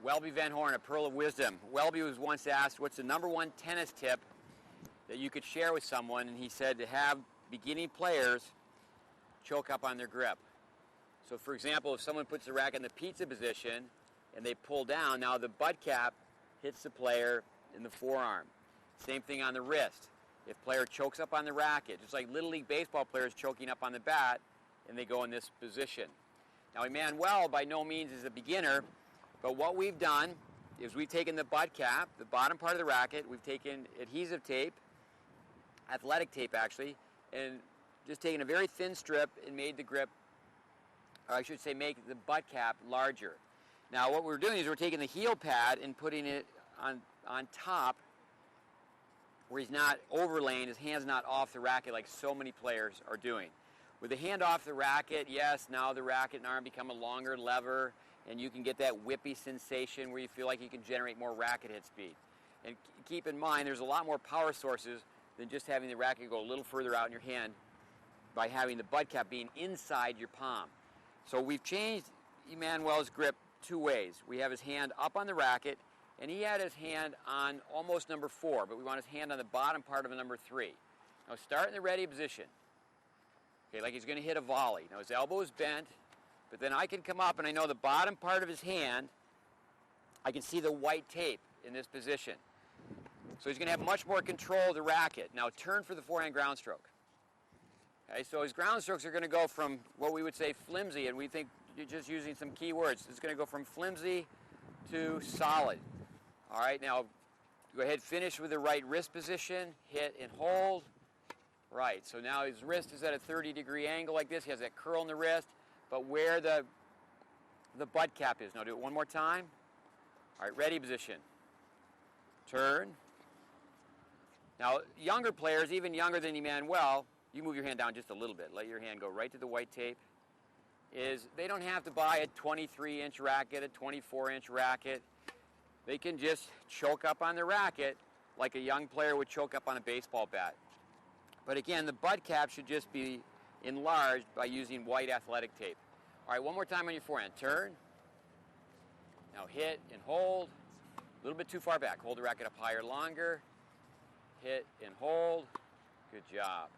Welby Van Horn, a pearl of wisdom. Welby was once asked, what's the #1 tennis tip that you could share with someone? And he said to have beginning players choke up on their grip. So for example, if someone puts the racket in the pizza position and they pull down, now the butt cap hits the player in the forearm. Same thing on the wrist. If player chokes up on the racket, just like Little League baseball players choking up on the bat, and they go in this position. Now Emmanuel by no means is a beginner, but what we've done is we've taken the butt cap, the bottom part of the racket, we've taken adhesive tape, athletic tape actually, and just taken a very thin strip and made the grip, or I should say make the butt cap larger. Now what we're doing is we're taking the heel pad and putting it on top where he's not overlaying, his hand's not off the racket like so many players are doing. With the hand off the racket, yes, now the racket and arm become a longer lever, and you can get that whippy sensation where you feel like you can generate more racket hit speed. And keep in mind, there's a lot more power sources than just having the racket go a little further out in your hand by having the butt cap being inside your palm. So we've changed Emmanuel's grip two ways. We have his hand up on the racket, and he had his hand on almost #4, but we want his hand on the bottom part of a #3. Now start in the ready position. Okay, like he's going to hit a volley. Now his elbow is bent, but then I can come up and I know the bottom part of his hand, I can see the white tape in this position. So he's going to have much more control of the racket. Now turn for the forehand ground stroke. Okay, so his ground strokes are going to go from what we would say flimsy, and we think you're just using some key words. It's going to go from flimsy to solid. All right, now go ahead, finish with the right wrist position, hit and hold. Right, so now his wrist is at a 30-degree angle like this. He has that curl in the wrist, but where the butt cap is. Now do it one more time. All right, ready position. Turn. Now, younger players, even younger than Emmanuel, you move your hand down just a little bit. Let your hand go right to the white tape. They don't have to buy a 23-inch racket, a 24-inch racket. They can just choke up on the racket like a young player would choke up on a baseball bat. But again, the butt cap should just be enlarged by using white athletic tape. All right, one more time on your forehand. Turn. Now hit and hold. A little bit too far back. Hold the racket up higher, longer. Hit and hold. Good job.